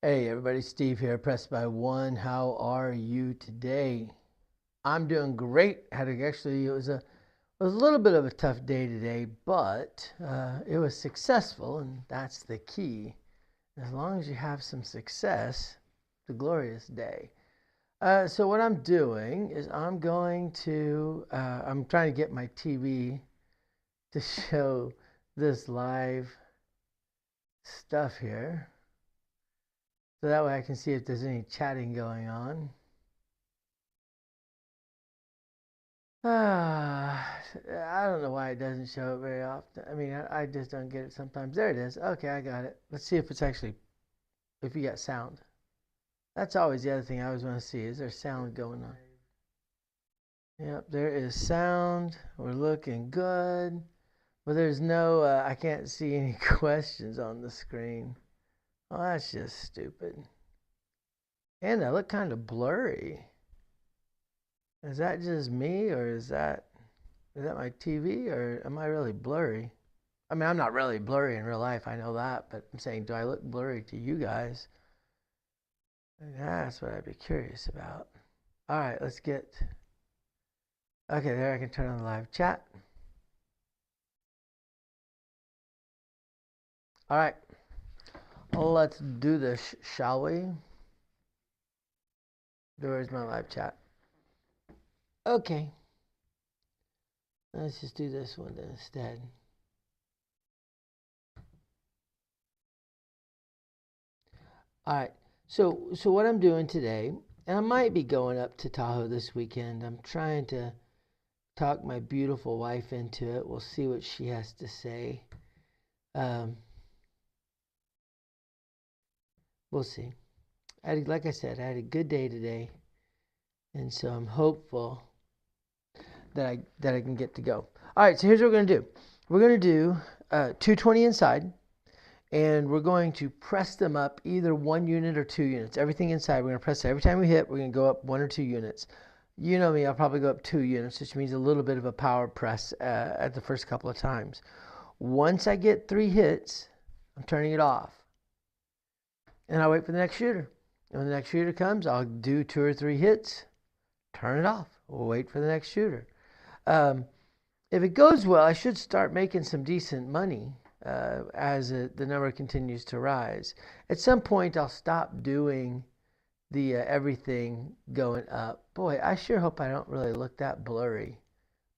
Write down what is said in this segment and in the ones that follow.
Hey everybody, Steve here, Pressed by One. How are you today? I'm doing great. It was a little bit of a tough day today, but it was successful, and that's the key. As long as you have some success, it's a glorious day. So what I'm doing is I'm trying to get my TV to show this live stuff here. So that way I can see if there's any chatting going on. I don't know why it doesn't show it very often. I mean, I just don't get it sometimes. There it is. Okay, I got it. Let's see if if you got sound. That's always the other thing I always want to see. Is there sound going on? Yep, there is sound. We're looking good. But there's I can't see any questions on the screen. Oh, that's just stupid. And I look kind of blurry. Is that just me, or is that my TV, or am I really blurry? I mean, I'm not really blurry in real life, I know that, but I'm saying, do I look blurry to you guys? That's what I'd be curious about. All right, okay, there I can turn on the live chat. All right, let's do this, shall we? Where's my live chat? Okay. Let's just do this one instead. All right. So what I'm doing today, and I might be going up to Tahoe this weekend. I'm trying to talk my beautiful wife into it. We'll see what she has to say. We'll see. Like I said, I had a good day today, and so I'm hopeful that I can get to go. All right, so here's what we're going to do. We're going to do 220 inside, and we're going to press them up either 1 unit or 2 units. Everything inside, we're going to press it. Every time we hit, we're going to go up 1 or 2 units. You know me, I'll probably go up 2 units, which means a little bit of a power press at the first couple of times. Once I get 3 hits, I'm turning it off. And I'll wait for the next shooter. And when the next shooter comes, I'll do 2 or 3 hits, turn it off. We'll wait for the next shooter. If it goes well, I should start making some decent money as the number continues to rise. At some point, I'll stop doing the everything going up. Boy, I sure hope I don't really look that blurry.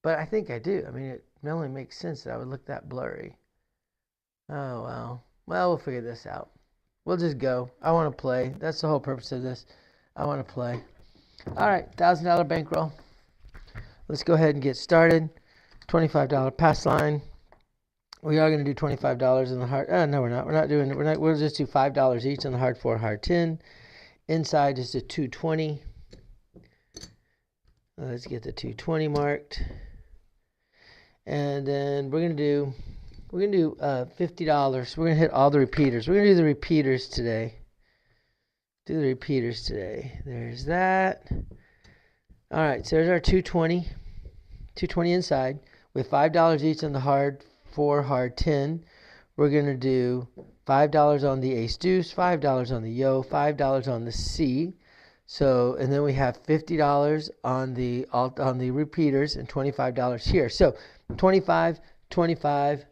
But I think I do. I mean, it only makes sense that I would look that blurry. Oh, well. Well, we'll figure this out. We'll just go. I want to play. That's the whole purpose of this. I want to play. All right, $1,000 bankroll. Let's go ahead and get started. $25 pass line. We are going to do $25 in the hard. No, we're not. We'll just do $5 each on the hard 4, hard 10. Inside is the 220. Let's get the 220 marked. And then we're going to do $50. We're going to hit all the repeaters. We're going to do the repeaters today. There's that. All right, so there's our 220. 220 inside. With $5 each on the hard 4, hard 10. We're going to do $5 on the ace deuce, $5 on the yo, $5 on the C. So, and then we have $50 on the repeaters and $25 here. So 25, 25,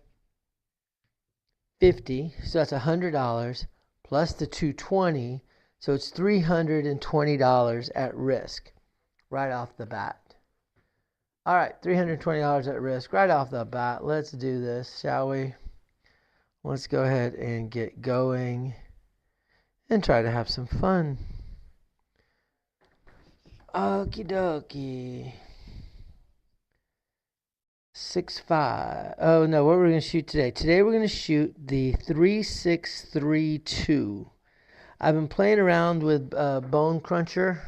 50. So that's $100 plus the 220. So it's $320 at risk right off the bat. All right, $320 at risk right off the bat. Let's do this, shall we? Let's go ahead and get going and try to have some fun. Okie dokie. 6-5. Oh no, what we're going to shoot today? Today we're going to shoot the 3-6-3-2. I've been playing around with Bone Cruncher,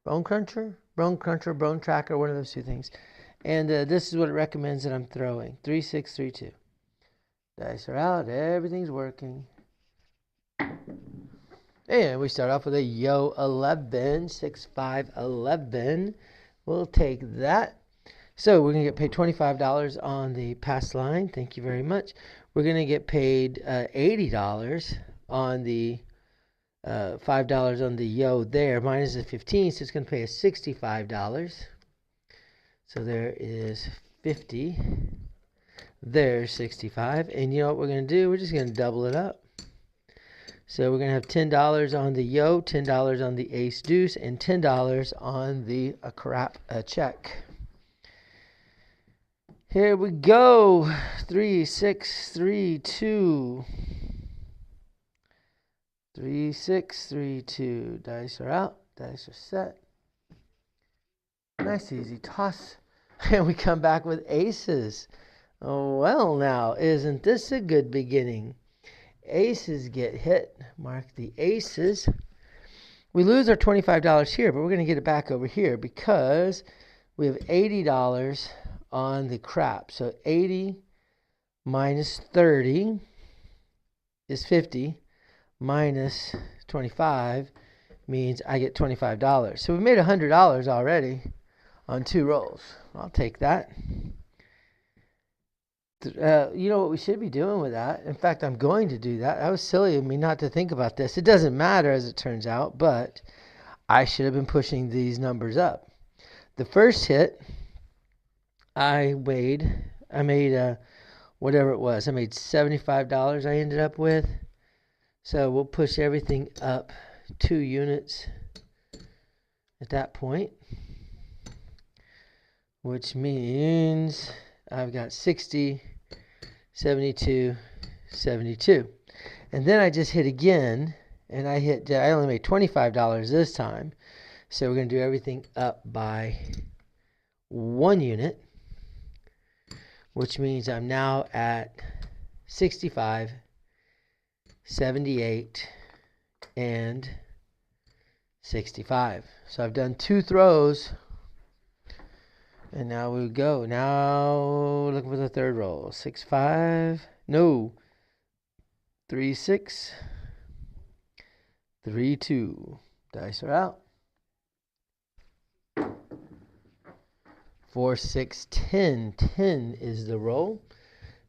Bone Tracker, one of those two things. And this is what it recommends that I'm throwing. 3-6-3-2. Dice are out. Everything's working. And we start off with a yo 11, 6-5, 11. We'll take that. So we're going to get paid $25 on the pass line. Thank you very much. We're going to get paid $80 on the $5 on the yo there, minus the 15, so it's going to pay us $65. So there is 50. There's 65. And you know what we're going to do? We're just going to double it up. So we're going to have $10 on the yo, $10 on the ace deuce, and $10 on the crap check. Here we go. 3, 6, 3, 2. 3, 6, 3, 2. Dice are out. Dice are set. Nice easy toss. And we come back with aces. Oh, well now, isn't this a good beginning? Aces get hit. Mark the aces. We lose our $25 here, but we're going to get it back over here because we have $80 on the crap. So 80 minus 30 is 50. Minus 25 means I get $25. So we made $100 already on 2 rolls. I'll take that. You know what we should be doing with that? In fact, I'm going to do that. That was silly of me not to think about this. It doesn't matter as it turns out, but I should have been pushing these numbers up. The first hit, I made whatever it was. I made $75 I ended up with. So we'll push everything up 2 units at that point, which means I've got 60, 72, 72. And then I just hit again, and I only made $25 this time. So we're going to do everything up by 1 unit, which means I'm now at 65, 78, and 65. So I've done 2 throws, and now we go. Now looking for the third roll. 6, 5, no, 3, 6, 3, 2. Dice are out. 4, 6, 10. 10 is the roll.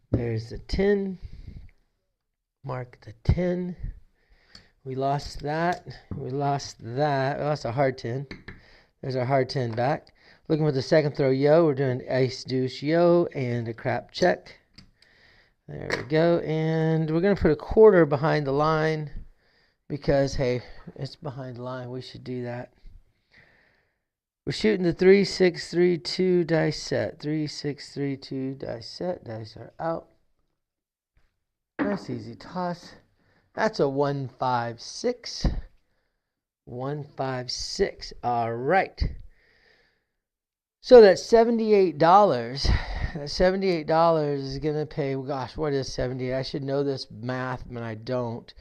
There's the 10. Mark the 10. We lost that. We lost that. We lost a hard 10. There's our hard 10 back. Looking for the second throw yo. We're doing ace deuce yo and a crap check. There we go. And we're going to put a quarter behind the line because, hey, it's behind the line. We should do that. We're shooting the 3, 6, 3, 2 dice set. 3, 6, 3, 2 dice set. Dice are out. Nice easy toss. That's a 1, 5, 6. 1, 5, 6. All right. So that's $78. That $78 is going to pay, gosh, what is 78? I should know this math, but I don't.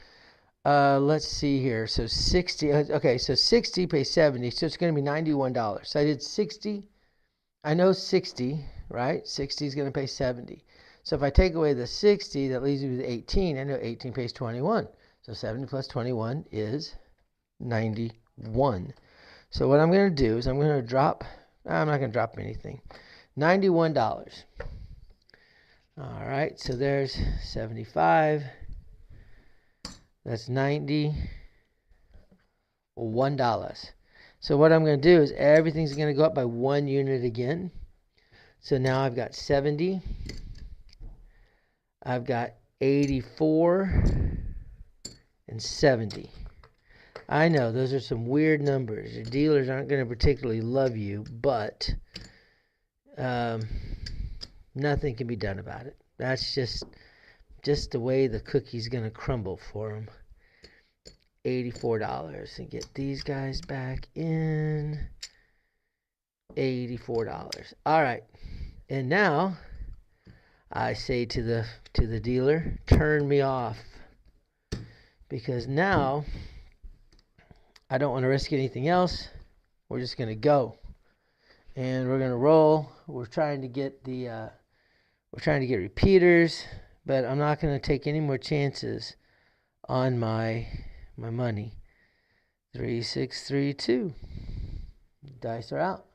Let's see here. So 60. Okay, so 60 pays 70. So it's going to be $91. So I did 60. I know 60, right? 60 is going to pay 70. So if I take away the 60, that leaves me with 18. I know 18 pays 21. So 70 plus 21 is 91. So what I'm going to do is I'm going to drop, I'm not going to drop anything, $91. All right, so there's 75. That's $91. So what I'm going to do is everything's going to go up by 1 unit again. So now I've got 70. I've got 84 and 70. I know those are some weird numbers. Your dealers aren't going to particularly love you, but nothing can be done about it. That's just the way the cookie's going to crumble for them. $84. And get these guys back in. $84. All right. And now I say to the dealer, turn me off. Because now I don't want to risk anything else. We're just going to go. And we're going to roll. We're trying to get repeaters, but I'm not going to take any more chances on my money. 3, 6, 3, 2. Dice are out.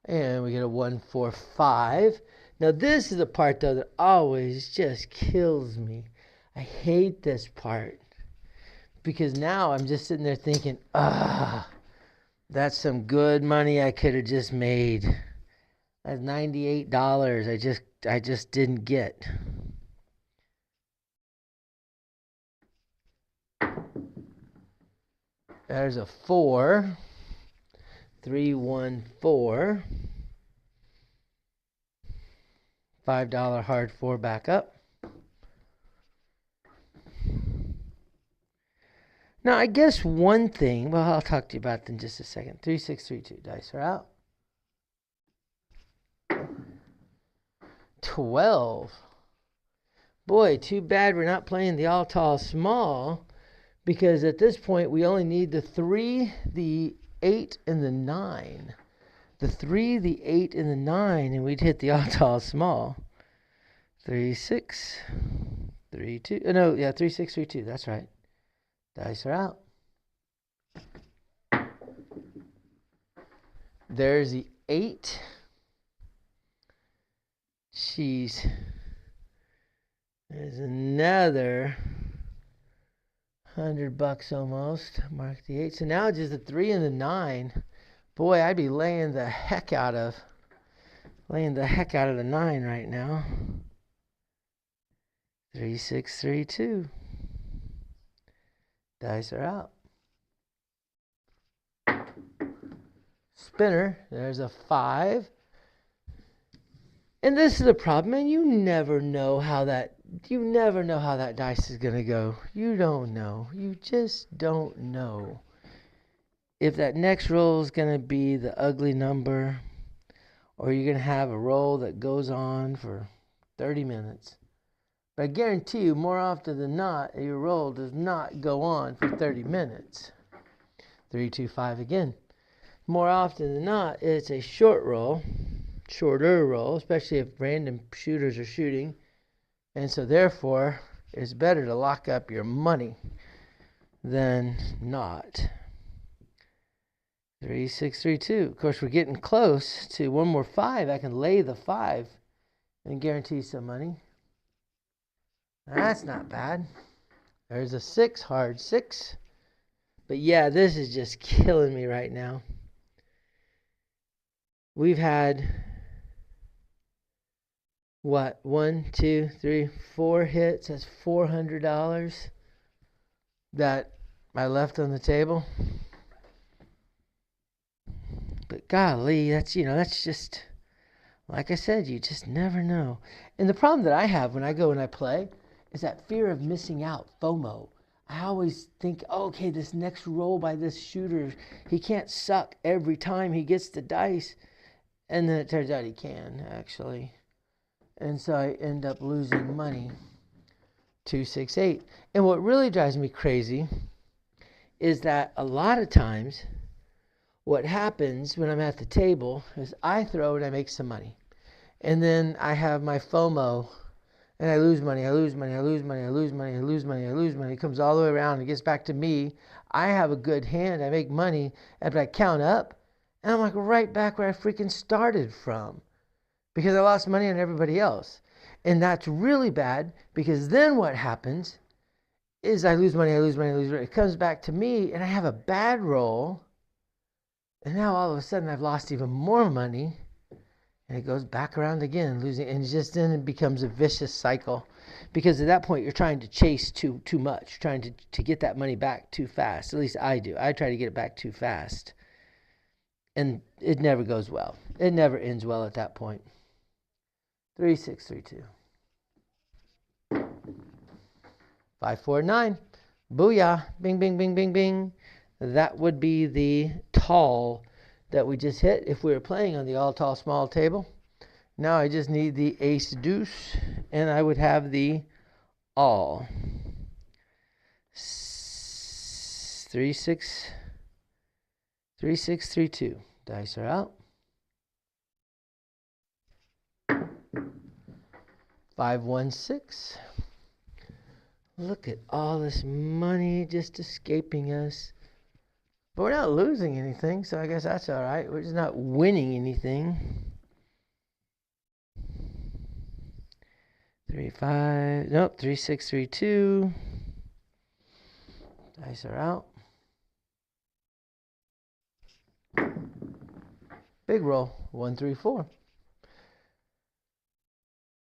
And we get a 1, 4, 5. Now this is the part though that always just kills me. I hate this part because now I'm just sitting there thinking, that's some good money I could have just made. That's $98 I just didn't get. There's a 4. 3, 1, 4. $5 hard 4 back up. Now, I guess one thing, well, I'll talk to you about that in just a second. 3, 6, 3, 2. Dice are out. 12. Boy, too bad we're not playing the all tall small, because at this point we only need the 3, the 8, and the 9. The 3, the 8, and the 9, and we'd hit the all tall small. 3, 6, 3, 2. No, yeah, 3, 6, 3, 2. That's right. Dice are out. There's the 8. Jeez. There's another $100 almost. Mark the 8. So now just the 3 and the 9. Boy, I'd be laying the heck out of the 9 right now. 3, 6, 3, 2. Dice are out. Spinner. There's a 5. And this is the problem, man. You never know how that dice is going to go. You don't know. You just don't know if that next roll is going to be the ugly number, or you're going to have a roll that goes on for 30 minutes. But I guarantee you, more often than not, your roll does not go on for 30 minutes. 3, 2, 5 again. More often than not, it's a shorter roll, especially if random shooters are shooting. And so therefore, it's better to lock up your money than not. 3, 6, 3, 2. Of course, we're getting close to one more 5. I can lay the 5 and guarantee some money. That's not bad. There's a 6, hard 6. But yeah, this is just killing me right now. We've had, 1, 2, 3, 4 hits. That's $400 that I left on the table. But golly, that's just, like I said, you just never know. And the problem that I have when I go and I play is that fear of missing out, FOMO. I always think, okay, this next roll by this shooter, he can't suck every time he gets the dice. And then it turns out he can, actually. And so I end up losing money. 2, 6, 8. And what really drives me crazy is that a lot of times what happens when I'm at the table is I throw and I make some money. And then I have my FOMO and I lose money. It comes all the way around. It gets back to me. I have a good hand. I make money. And I count up and I'm like right back where I freaking started from, because I lost money on everybody else. And that's really bad, because then what happens is I lose money. It comes back to me and I have a bad roll. And now all of a sudden I've lost even more money. And it goes back around again, losing. And then it becomes a vicious cycle. Because at that point you're trying to chase too much. Trying to get that money back too fast. At least I do. I try to get it back too fast. And it never goes well. It never ends well at that point. 3, 6, 3, 2. 5, 4, 9. Booyah. Bing, bing, bing, bing, bing. That would be the tall that we just hit if we were playing on the all tall small table. Now I just need the ace deuce, and I would have the all. 3, 6, 3, 6, 3, 2. Dice are out. 5, 1, 6. Look at all this money just escaping us. But we're not losing anything, so I guess that's all right. We're just not winning anything. 3, 3-5. Nope. 3-6-3-2. Dice are out. Big roll. 1-3-4.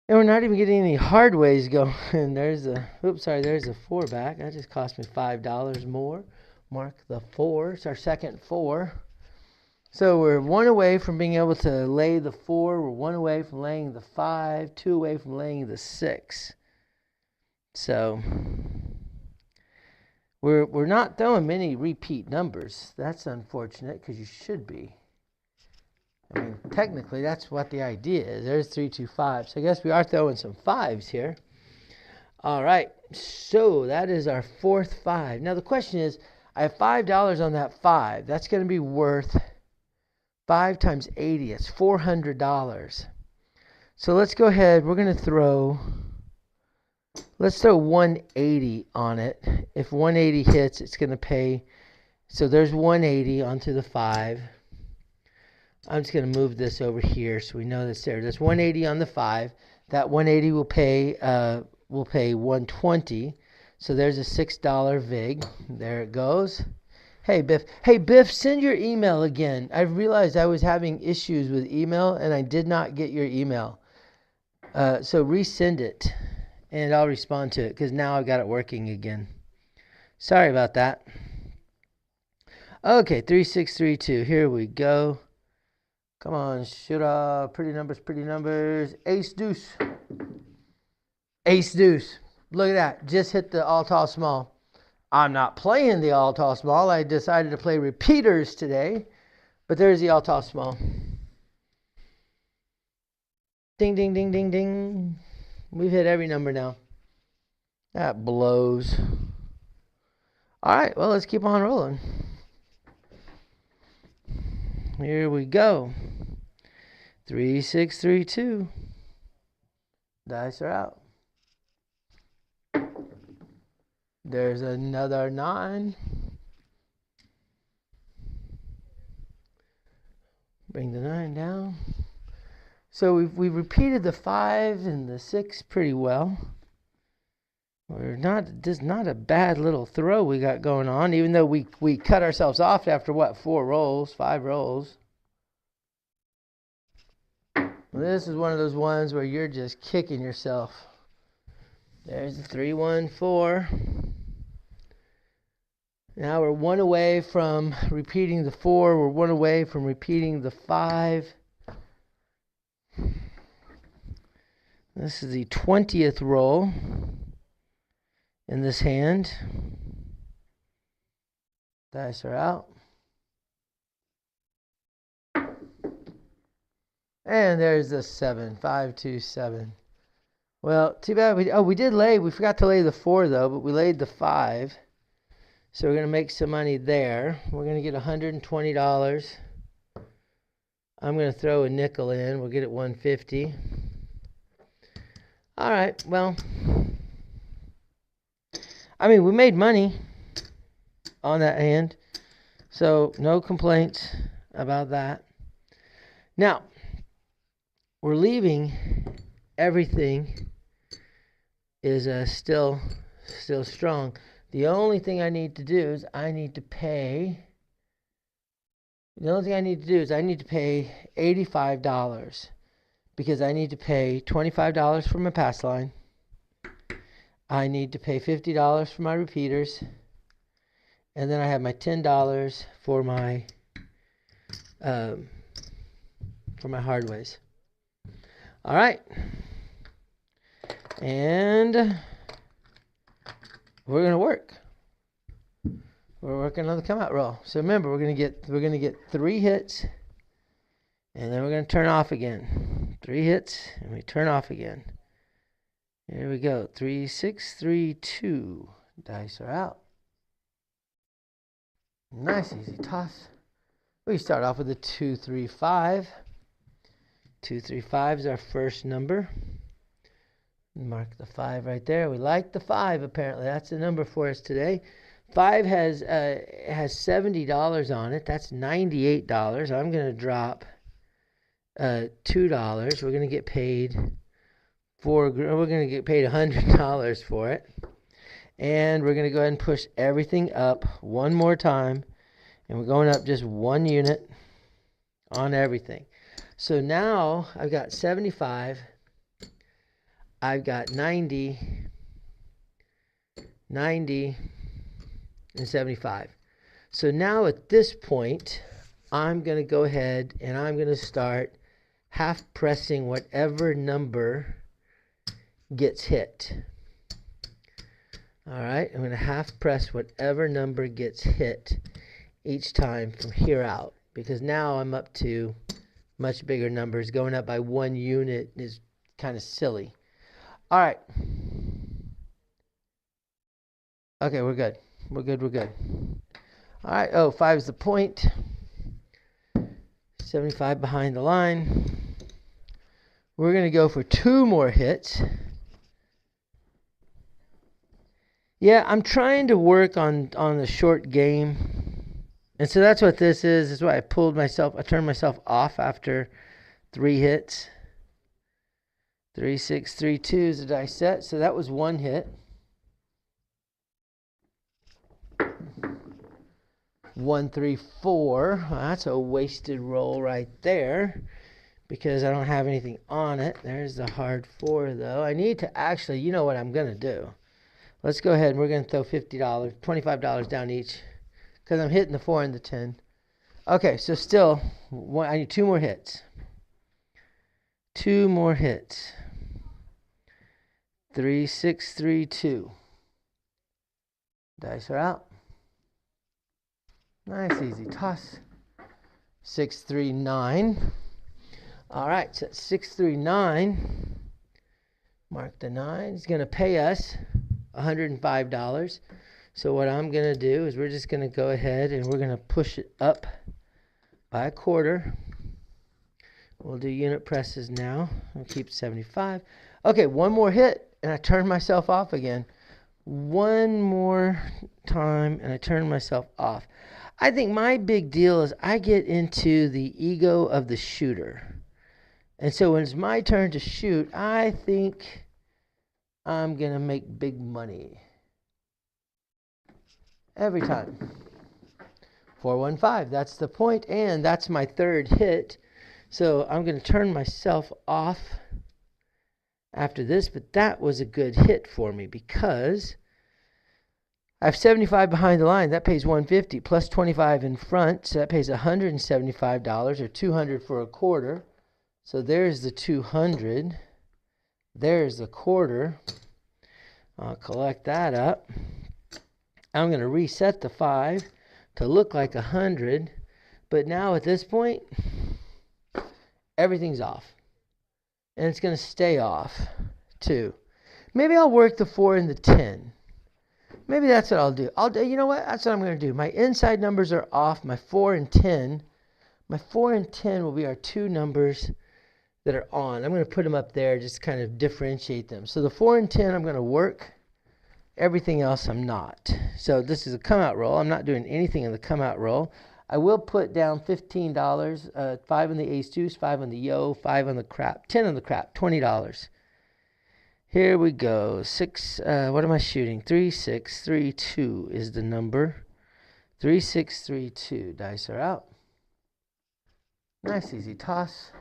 And we're not even getting any hard ways going. There's a, there's a 4 back. That just cost me $5 more. Mark the 4. It's our second 4. So we're 1 away from being able to lay the 4. We're 1 away from laying the 5. 2 away from laying the 6. So we're not throwing many repeat numbers. That's unfortunate because you should be. I mean, technically, that's what the idea is. There's 3, 2, 5. So I guess we are throwing some 5s here. All right. So that is our fourth 5. Now the question is, I have $5 on that 5. That's going to be worth 5 times 80. It's $400. So let's go ahead. We're going to throw, let's throw 180 on it. If 180 hits, it's going to pay. So there's 180 onto the 5. I'm just going to move this over here so we know that's there. There's 180 on the 5. That 180 will pay 120. So there's a $6 VIG. There it goes. Hey Biff. Hey Biff, send your email again. I realized I was having issues with email and I did not get your email. So resend it and I'll respond to it because now I've got it working again. Sorry about that. Okay, 3, 6, 3, 2. Here we go. Come on, shoot up. Pretty numbers. Ace deuce. Ace deuce. Look at that. Just hit the all tall small. I'm not playing the all tall small. I decided to play repeaters today. But there's the all tall small. Ding, ding, ding, ding, ding. We've hit every number now. That blows. All right, well, let's keep on rolling. Here we go. 3, 6, 3, 2. Dice are out. There's another 9. Bring the 9 down. So we've repeated the 5 and the 6 pretty well. This not a bad little throw we got going on, even though we cut ourselves off after what, 5 rolls. This is one of those ones where you're just kicking yourself. There's the 3, 1, 4. Now we're 1 away from repeating the 4. We're 1 away from repeating the 5. This is the 20th roll in this hand. Dice are out. And there's the 7. 5, 2, 7. Well, too bad. We did lay. We forgot to lay the 4 though, but we laid the 5. So we're going to make some money there. We're going to get $120. I'm going to throw a nickel in. We'll get it $150. All right. Well, I mean, we made money on that hand. So no complaints about that. Now, we're leaving everything is still strong. The only thing I need to do is I need to pay $85 because I need to pay $25 for my pass line. I need to pay $50 for my repeaters. And then I have my $10 for my hard ways. All right. And we're going to work. We're working on the come out roll. So remember, we're going to get 3 hits and then we're going to turn off again. 3 hits and we turn off again. Here we go. 3, 6, 3, 2. Dice are out. Nice easy toss. We start off with a 2, 3, 5. 2, 3, 5 is our first number. Mark the 5 right there. We like the 5 apparently. That's the number for us today. 5 has $70 on it. That's $98. I'm going to drop $2. We're going to get paid we're going to get paid $100 for it. And we're going to go ahead and push everything up one more time. And we're going up just 1 unit on everything. So now I've got 75. I've got 90, 90, and 75. So now at this point, I'm going to go ahead and I'm going to start half pressing whatever number gets hit. All right, I'm going to half press whatever number gets hit each time from here out, because now I'm up to much bigger numbers. Going up by 1 unit is kind of silly. All right. Okay, we're good. We're good. All right. Oh, 5 is the point. 75 behind the line. We're going to go for 2 more hits. Yeah, I'm trying to work on the short game. And so that's what this is. That's why I turned myself off after 3 hits. 3, 6, 3, 2 is the dice set. So that was 1 hit. 1, 3, 4. Well, that's a wasted roll right there, because I don't have anything on it. There's the hard 4, though. I need to actually, you know what I'm going to do. Let's go ahead and we're going to throw $50, $25 down each, because I'm hitting the 4 and the 10. Okay, so still, I need 2 more hits. 2 more hits. 3, 6, 3, 2. Dice are out. Nice, easy toss. 6, 3, 9. All right, so 6, 3, 9. Mark the 9. It's going to pay us $105. So what I'm going to do is we're just going to go ahead and we're going to push it up by a quarter. We'll do unit presses now. I'll keep 75. Okay, 1 more hit, and I turn myself off again. 1 more time, and I turn myself off. I think my big deal is I get into the ego of the shooter. And so when it's my turn to shoot, I think I'm going to make big money. Every time. 415, that's the point, and that's my 3rd hit. So I'm going to turn myself off after this, but that was a good hit for me because I have 75 behind the line. That pays $150 plus 25 in front, so that pays $175 or $200 for a quarter. So there's the 200. There's the quarter. I'll collect that up. I'm going to reset the 5 to look like 100, but now at this point, everything's off. And it's going to stay off, too. Maybe I'll work the 4 and the 10. Maybe that's what I'll do. You know what? That's what I'm going to do. My inside numbers are off, my 4 and 10. My 4 and 10 will be our 2 numbers that are on. I'm going to put them up there, just kind of differentiate them. So the 4 and 10, I'm going to work. Everything else, I'm not. So this is a come out roll. I'm not doing anything in the come out roll. I will put down $15, 5 on the ace deuce, 5 on the yo, 5 on the crap, 10 on the crap, $20. Here we go. 6, what am I shooting? 3, 6, 3, 2 is the number. 3, 6, 3, 2. Dice are out. Nice, easy toss.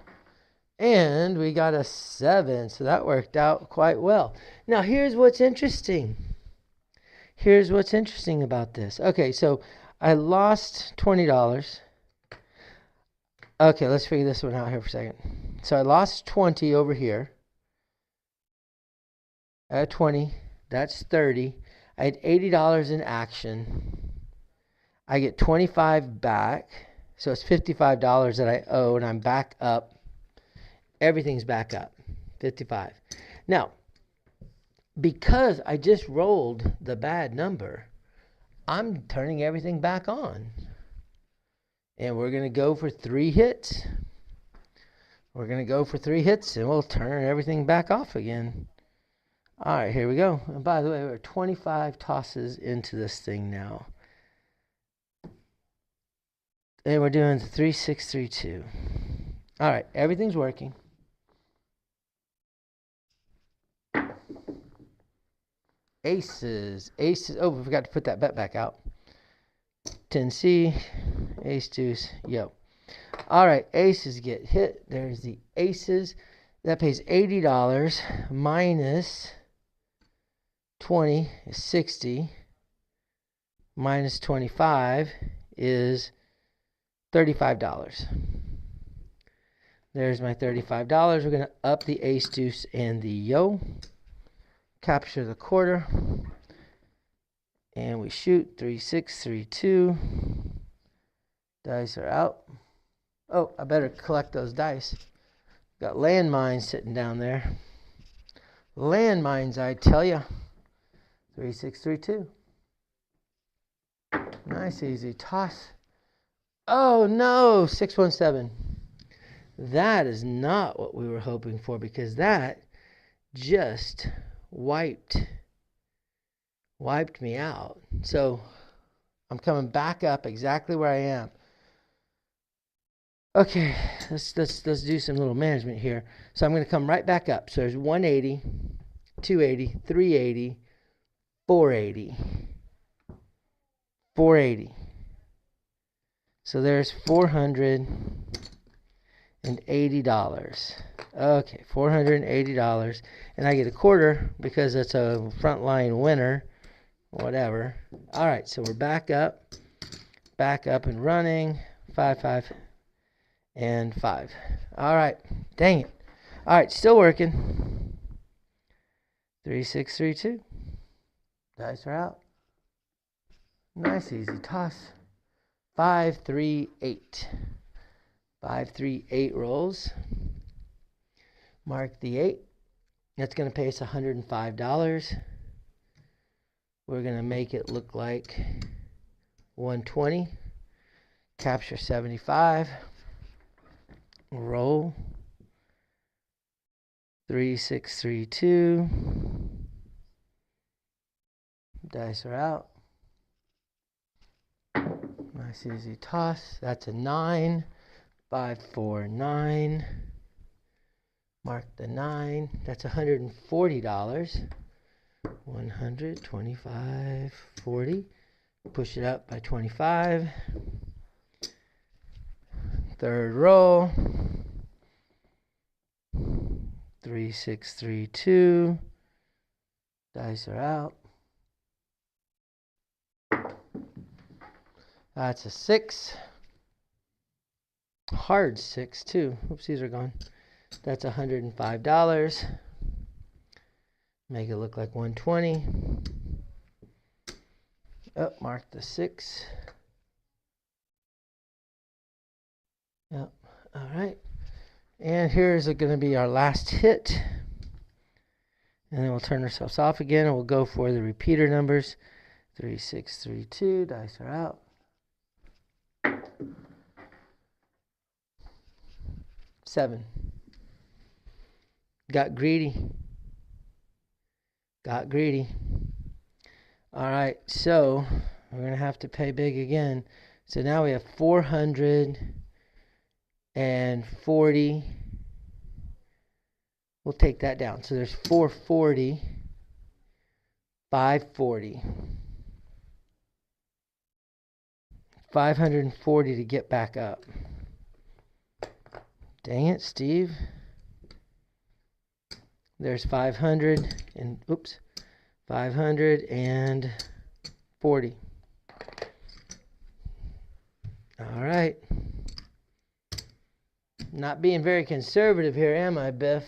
And we got a 7, so that worked out quite well. Now, here's what's interesting. Here's what's interesting about this. Okay, so I lost $20. Okay, let's figure this one out here for a second. So I lost 20 over here. At 20, that's 30. I had $80 in action. I get 25 back. So it's $55 that I owe, and I'm back up. Everything's back up. 55. Now, because I just rolled the bad number, I'm turning everything back on. And we're going to go for 3 hits. We're going to go for 3 hits, and we'll turn everything back off again. All right, here we go. And by the way, we're 25 tosses into this thing now. And we're doing 3, 6, 3, 2. All right, everything's working. aces. Aces. Oh, we forgot to put that bet back out. 10C, ace, deuce, yo. All right, aces get hit. There's the aces. That pays $80 minus 20 is 60. Minus 25 is $35. There's my $35. We're going to up the ace, deuce, and the yo. Capture the quarter. And we shoot 3, 6, 3, 2. Dice are out. Oh, I better collect those dice. Got landmines sitting down there. Landmines, I tell ya. 3, 6, 3, 2. Nice, easy toss. Oh, no, 617. That is not what we were hoping for, because that just wiped me out. So I'm coming back up exactly where I am. Okay, let's do some little management here. So I'm going to come right back up. So there's 180, 280, 380, 480. 480. So there's $480. Okay, $480. And I get a quarter because it's a frontline winner. Whatever. All right, so we're back up and running. 5, 5, and 5. All right, dang it. All right, still working. 3, 6, 3, 2. Dice are out. Nice, easy toss. 5, 3, 8. 5, 3, 8 rolls. Mark the 8. That's going to pay us $105. We're going to make it look like 120. Capture 75. Roll. 3, 6, 3, 2. Dice are out. Nice easy toss. That's a 9. 5, 4, 9. Mark the 9. That's $140. 125, 40. Push it up by 25. Third roll. 3, 6, 3, 2. Dice are out. That's a 6. Hard 6 too. Oops, these are gone. That's $105. Make it look like 120. Oh, mark the 6. Yep. All right. And here's going to be our last hit. And then we'll turn ourselves off again, and we'll go for the repeater numbers. 3, 6, 3, 2. Dice are out. 7. Got greedy. Got greedy. All right, so we're going to have to pay big again. So now we have 440. We'll take that down. So there's 440, 540. 540 to get back up. Dang it, Steve. There's 500 and, oops, 540. All right. Not being very conservative here, am I, Biff?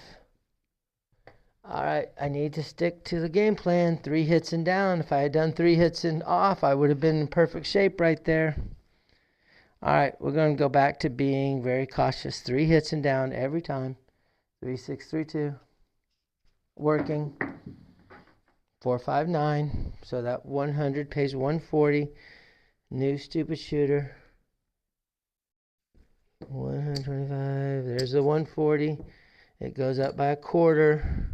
All right, I need to stick to the game plan. 3 hits and down. If I had done 3 hits and off, I would have been in perfect shape right there. All right, we're going to go back to being very cautious. 3 hits and down every time. 3, 6, 3, 2. Working. 4, 5, 9. So that 100 pays 140. New stupid shooter. 125. There's the 140. It goes up by a quarter.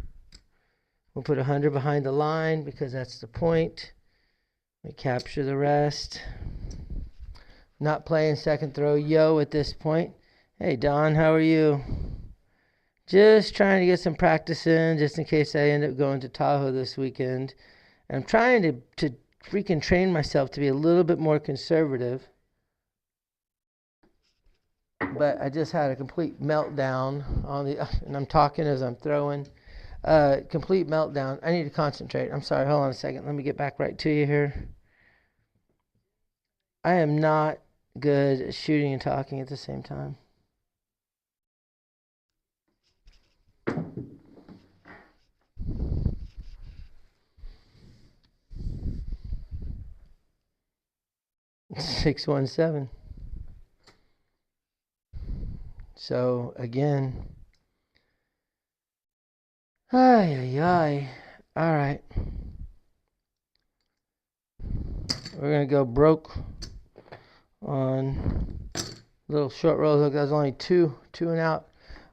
We'll put 100 behind the line because that's the point. We capture the rest. Not playing second throw yo at this point. Hey Don, how are you? Just trying to get some practice in just in case I end up going to Tahoe this weekend. And I'm trying to freaking train myself to be a little bit more conservative. But I just had a complete meltdown on the, and I'm talking as I'm throwing. Complete meltdown. I need to concentrate. I'm sorry. Hold on a second. Let me get back right to you here. I am not good at shooting and talking at the same time. $617. So again, ay. All right, we're gonna go broke on little short rolls. Look, there's only two and out.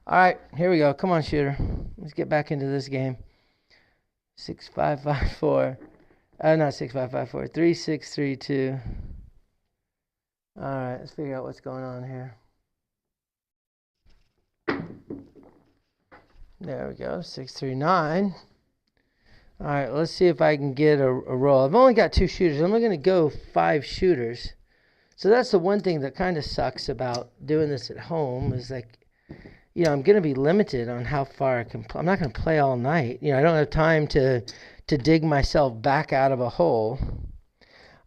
All right, here we go. Come on, shooter. Let's get back into this game. 6554. Not 6554. 3632. All right, let's figure out what's going on here. There we go. 639. All right, let's see if I can get a roll. I've only got 2 shooters. I'm only going to go 5 shooters. So that's the one thing that kind of sucks about doing this at home is like, I'm going to be limited on how far I can play. I'm not going to play all night. I don't have time to dig myself back out of a hole.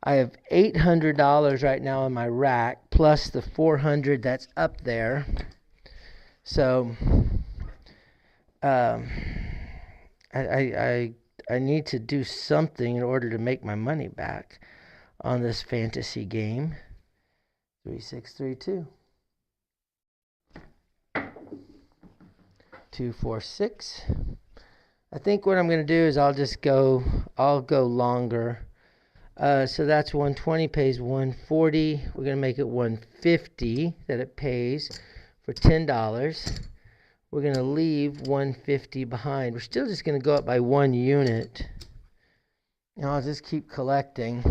I have $800 right now in my rack plus the $400 that's up there. So I need to do something in order to make my money back on this fantasy game. 3632. 246. I think what I'm going to do is I'll go longer. So that's 120 pays 140. We're going to make it 150 that it pays for $10. We're going to leave 150 behind. We're still just going to go up by 1 unit. And I'll just keep collecting.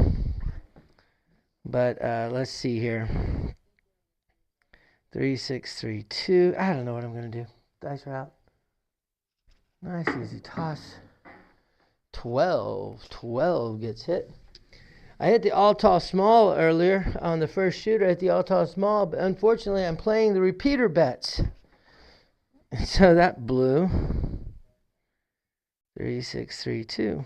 But let's see here. 3632. I don't know what I'm going to do. Dice are out. Nice easy toss. 12 gets hit. I hit the all tall small earlier on the first shooter. I hit the all tall small, but unfortunately I'm playing the repeater bets. And so that blew. 3632.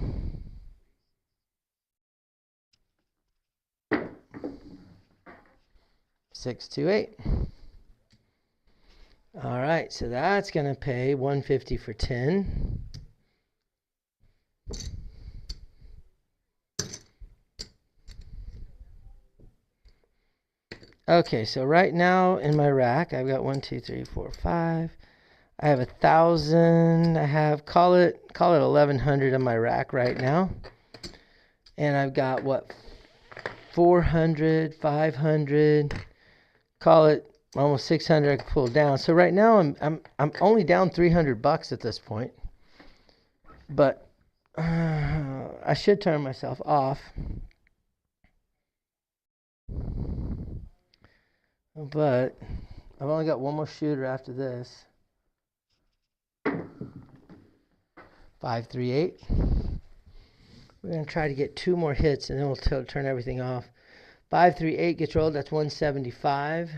$628. All right, so that's going to pay $150 for 10. Okay, so right now in my rack, I've got 1, 2, 3, 4, 5. I have 1,000. I have call it 1,100 in my rack right now, and I've got 400, 500. Call it almost 600 I can pull down. So right now I'm only down $300 at this point. But I should turn myself off. But I've only got one more shooter after this. 538. We're going to try to get 2 more hits and then we'll turn everything off. 538 gets rolled. That's 175.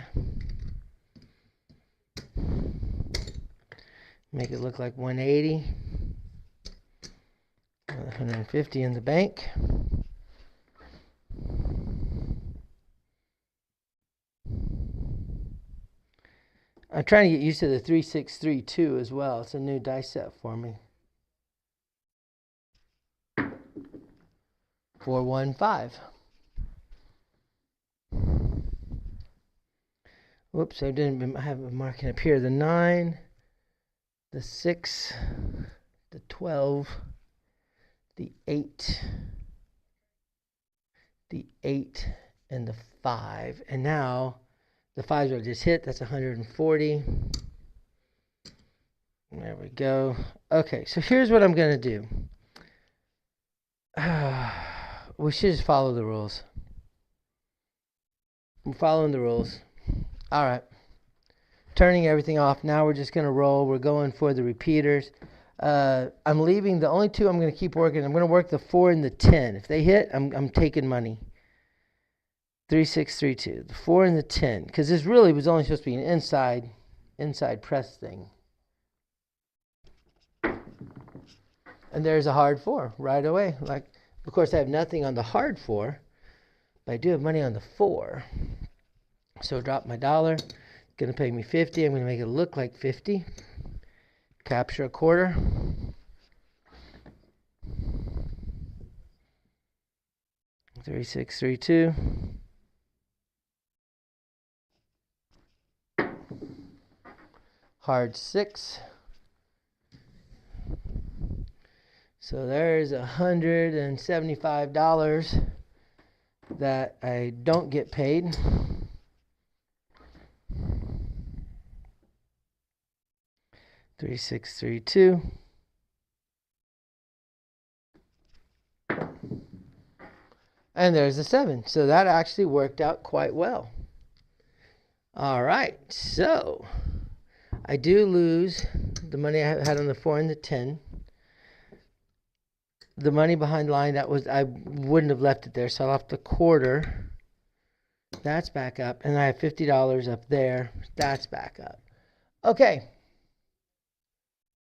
Make it look like 180. 150 in the bank. I'm trying to get used to the 3632 as well. It's a new dice set for me. 415. Whoops, I didn't have a marking up here. The 9, the 6, the 12, the 8, and the 5. And now the 5s are just hit. That's 140. There we go. Okay, so here's what I'm going to do. We should just follow the rules. I'm following the rules. All right. Turning everything off. Now we're just going to roll. We're going for the repeaters. I'm leaving the only two I'm going to keep working. I'm going to work the 4 and the 10. If they hit, I'm taking money. 3, 6, 3, 2. The 4 and the 10. Because this really was only supposed to be an inside press thing. And there's a hard 4 right away. Like, of course, I have nothing on the hard 4, but I do have money on the 4. So drop my dollar. Going to pay me 50. I'm going to make it look like 50. Capture a quarter. Three, 6, 3, 2. Hard 6. So there's $175 that I don't get paid. Three, 6, 3, 2. And there's a 7. So that actually worked out quite well. All right. So I do lose the money I had on the 4 and the 10. The money behind the line, that was, I wouldn't have left it there. So I left the quarter. That's back up. And I have $50 up there. That's back up. Okay.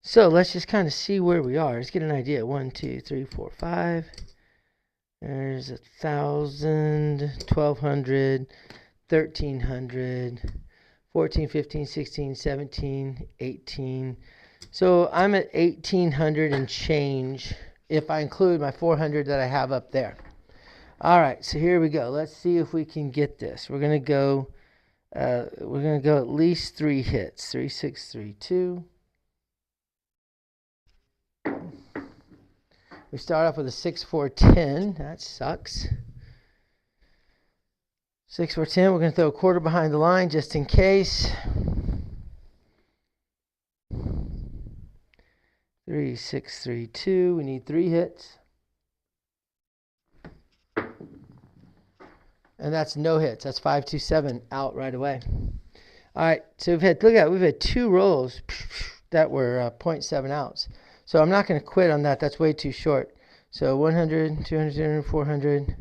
So let's just kind of see where we are. Let's get an idea. 1, 2, 3, 4, 5. There's 1,000, 1,200, 1,300, 14, 15, 16, 17, 18. So I'm at 1,800 and change if I include my 400 that I have up there. All right, so here we go. Let's see if we can get this. We're gonna go at least 3 hits. 3, 6, 3, 2. We start off with a 6, 4, 10. That sucks. 6, 4, 10. We're going to throw a quarter behind the line just in case. 3, 6, 3, 2. We need 3 hits. And that's no hits. That's 5, 2, 7 out right away. All right. So we've had 2 rolls that were 0.7 outs. So I'm not going to quit on that. That's way too short. So 100, 200, 300, 400,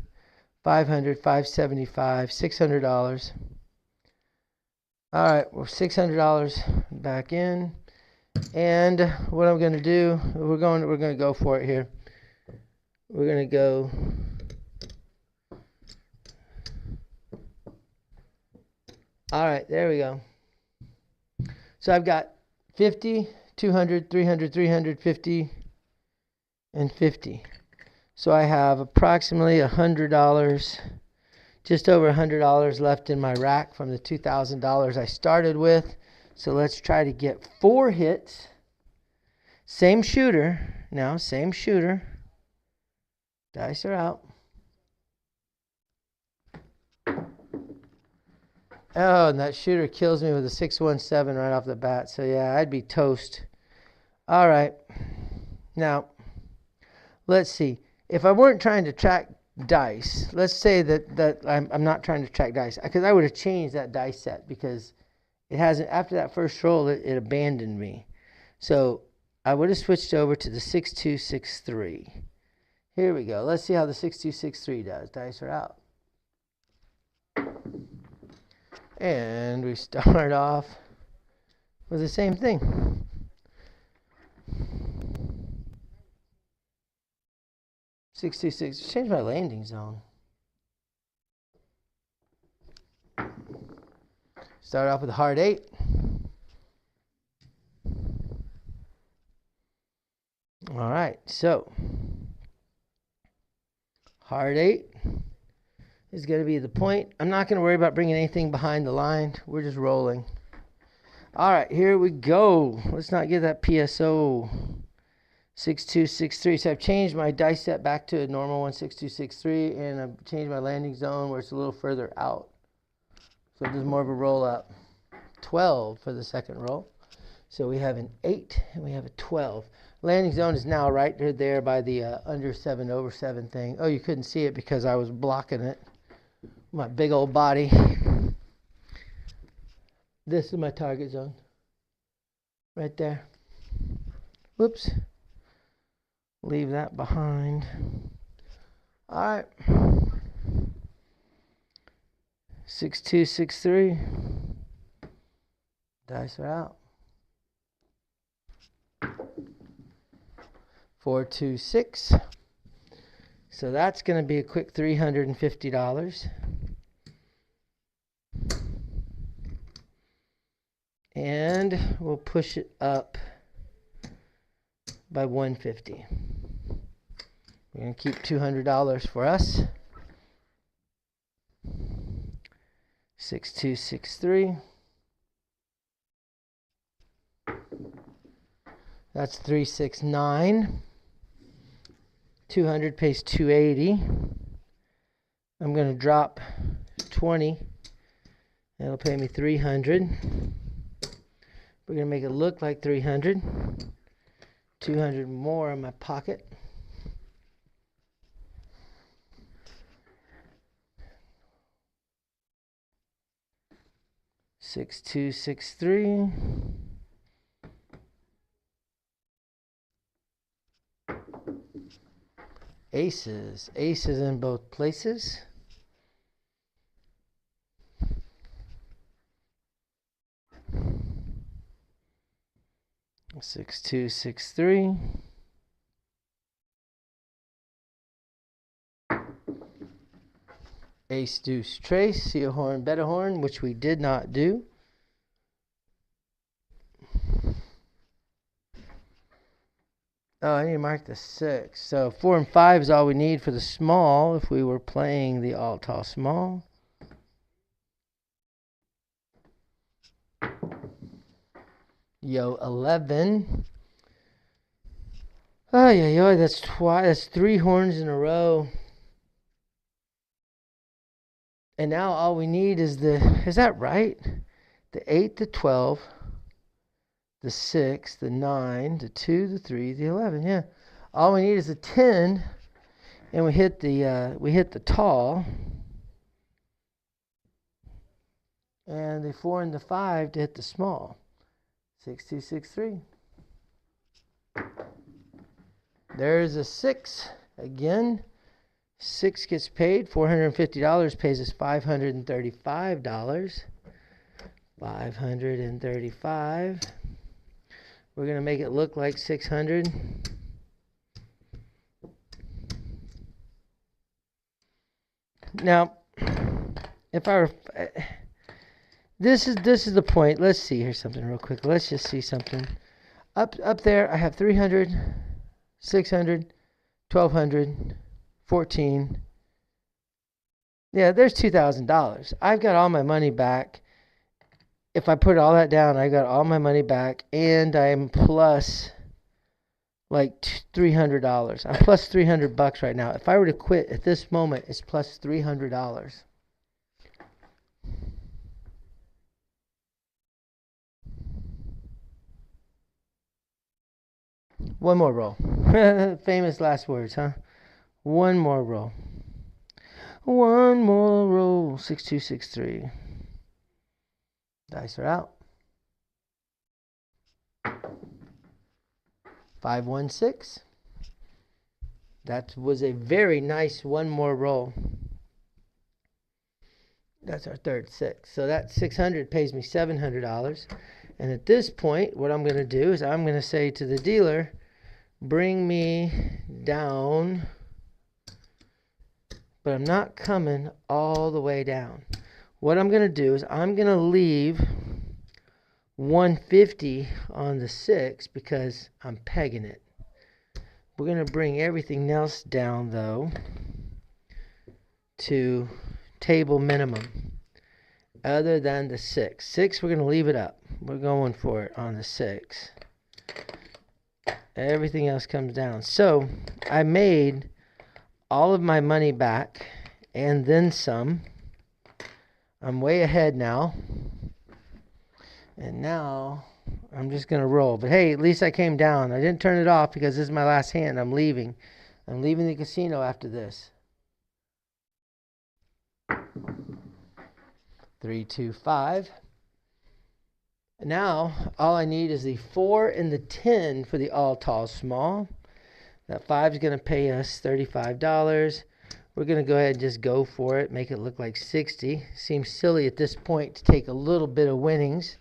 500, 575, $600. All right, well, $600 back in. And what I'm going to do, we're going to go for it here. We're going to go all right, there we go. So I've got 50, 200, 300, 350, and 50. So I have approximately $100, just over $100 left in my rack from the $2,000 I started with. So let's try to get 4 hits. Same shooter. Now, same shooter. Dice are out. Oh, and that shooter kills me with a 617 right off the bat. So yeah, I'd be toast. All right. Now, let's see. If I weren't trying to track dice, let's say that I'm not trying to track dice, because I would have changed that dice set, because it hasn't, after that first roll, it abandoned me. So I would have switched over to the 6263. Here we go. Let's see how the 6263 does. Dice are out. And we start off with the same thing. Change my landing zone. Start off with a hard 8. All right, so hard 8 is going to be the point. I'm not going to worry about bringing anything behind the line. We're just rolling. All right, here we go. Let's not get that PSO. 6263. So I've changed my dice set back to a normal one, 6263, and I've changed my landing zone where it's a little further out. So there's more of a roll up. 12 for the second roll. So we have an 8 and we have a 12. Landing zone is now right there by the under 7 over 7 thing. Oh, you couldn't see it because I was blocking it. My big old body. This is my target zone. Right there. Whoops. Leave that behind. All right. 6263. Dice are out. 426. So that's going to be a quick $350. And we'll push it up by 150. We're going to keep $200 for us. 6263. That's 369. 200 pays 280. I'm going to drop 20. That'll pay me 300. We're going to make it look like 300. 200 more in my pocket. Six, 2, 6, 3. Aces. Aces in both places. Six, 2, 6, 3. Ace, deuce, trace. See a horn, bet a horn, which we did not do. Oh, I need to mark the 6. So 4 and 5 is all we need for the small if we were playing the all tall small. Yo, 11. Oh, yeah, that's twice. That's 3 horns in a row. And now all we need is is that right? The 8, the 12, the 6, the 9, the 2, the 3, the 11. Yeah. All we need is a 10, and we hit the tall, and the 4 and the 5 to hit the small. 6, 2, 6, 3. There's a 6 again. 6 gets paid. $450 pays us $535. 535. We're going to make it look like 600. Now, if I were, this is the point. Let's see here something real quick. Let's just see something. Up there, I have 300, 600, 1200, 14. Yeah, there's $2,000. I've got all my money back. If I put all that down, I got all my money back, and I'm plus like $300. I'm plus $300 right now. If I were to quit at this moment, it's plus $300. One more roll. Famous last words, huh? One more roll. One more roll. 6, 2, 6, 3. Dice are out. 5, 1, 6. That was a very nice one more roll. That's our third 6. So that 600 pays me $700. And at this point, what I'm going to do is I'm going to say to the dealer, bring me down, but I'm not coming all the way down. What I'm going to do is I'm going to leave 150 on the 6 because I'm pegging it. We're going to bring everything else down, though, to table minimum other than the 6. 6, we're going to leave it up. We're going for it on the 6. Everything else comes down. So I made all of my money back and then some. I'm way ahead now. And now I'm just going to roll. But hey, at least I came down. I didn't turn it off because this is my last hand. I'm leaving. I'm leaving the casino after this. 3, 2, 5. Now, all I need is the 4 and the 10 for the all tall small. That 5 is going to pay us $35. We're going to go ahead and just go for it, make it look like 60. Seems silly at this point to take a little bit of winnings.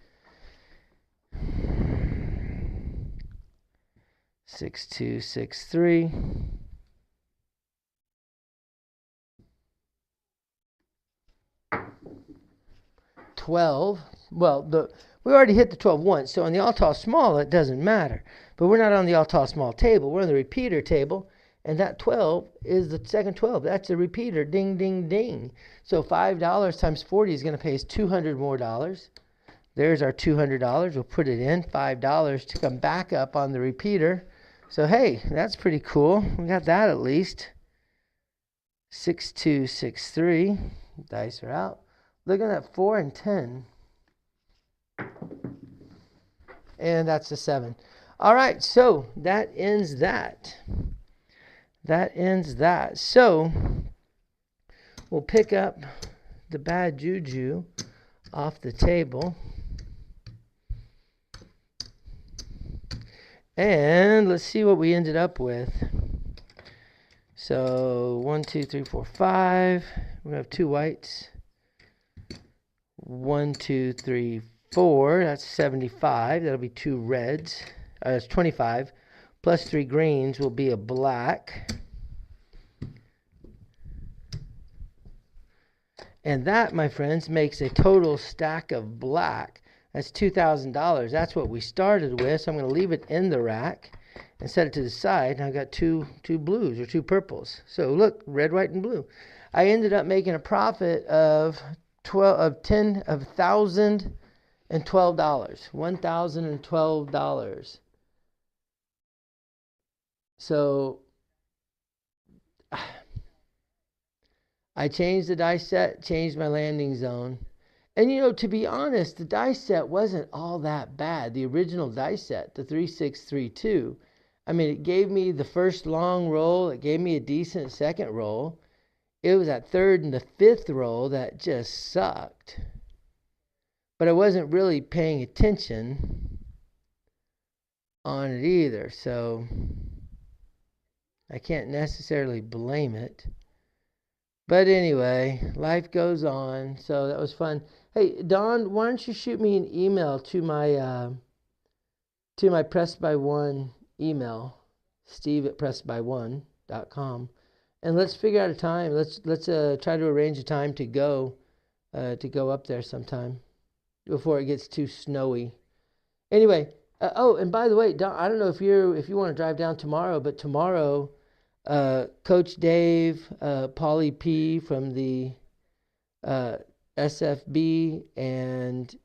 6263. $12. Well, we already hit the 12 once, so on the all tall small it doesn't matter. But we're not on the all tall small table. We're on the repeater table, and that 12 is the second 12. That's a repeater. Ding, ding, ding. So $5 times 40 is going to pay us $200 more. There's our $200. We'll put it in. $5 to come back up on the repeater. So hey, that's pretty cool. We got that at least. 6263. Dice are out. Look at that 4 and 10. And that's a 7. All right, so that ends that. That ends that. So we'll pick up the bad juju off the table. And let's see what we ended up with. So 1, 2, 3, 4, 5. We're going to have 2 whites. 1, 2, 3, 4. That's 75. That'll be 2 reds. That's 25. Plus 3 greens will be a black. And that, my friends, makes a total stack of black. That's $2,000. That's what we started with. So I'm going to leave it in the rack and set it to the side. And I got two blues or 2 purples. So look, red, white, and blue. I ended up making a profit of $1,012. $1,012. So I changed the dice set, changed my landing zone. And to be honest, the dice set wasn't all that bad. The original dice set, the 3632, I mean, it gave me the first long roll. It gave me a decent second roll. It was that third and the fifth roll that just sucked. But I wasn't really paying attention on it either. So I can't necessarily blame it. But anyway, life goes on. So that was fun. Hey, Don, why don't you shoot me an email to my Pressed by One email, steve@pressedbyone.com, and let's figure out a time. Let's try to arrange a time to go up there sometime before it gets too snowy. Anyway, and by the way, Don, I don't know if you want to drive down tomorrow, but tomorrow, Coach Dave, Paulie P from the SFB, and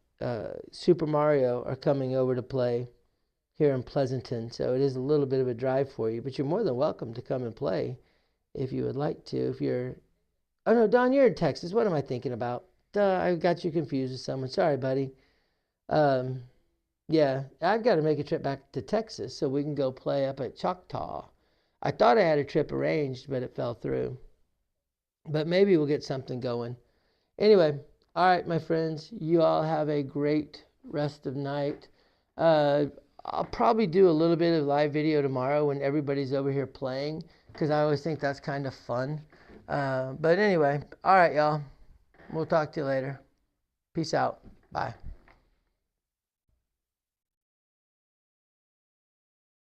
Super Mario are coming over to play here in Pleasanton. So it is a little bit of a drive for you, but you're more than welcome to come and play if you would like to. Oh no, Don, you're in Texas. What am I thinking about? I got you confused with someone. Sorry, buddy. Yeah, I've got to make a trip back to Texas so we can go play up at Choctaw. I thought I had a trip arranged, but it fell through. But maybe we'll get something going. Anyway, all right, my friends, you all have a great rest of night. I'll probably do a little bit of live video tomorrow when everybody's over here playing, because I always think that's kind of fun. But anyway, all right, y'all. We'll talk to you later. Peace out. Bye.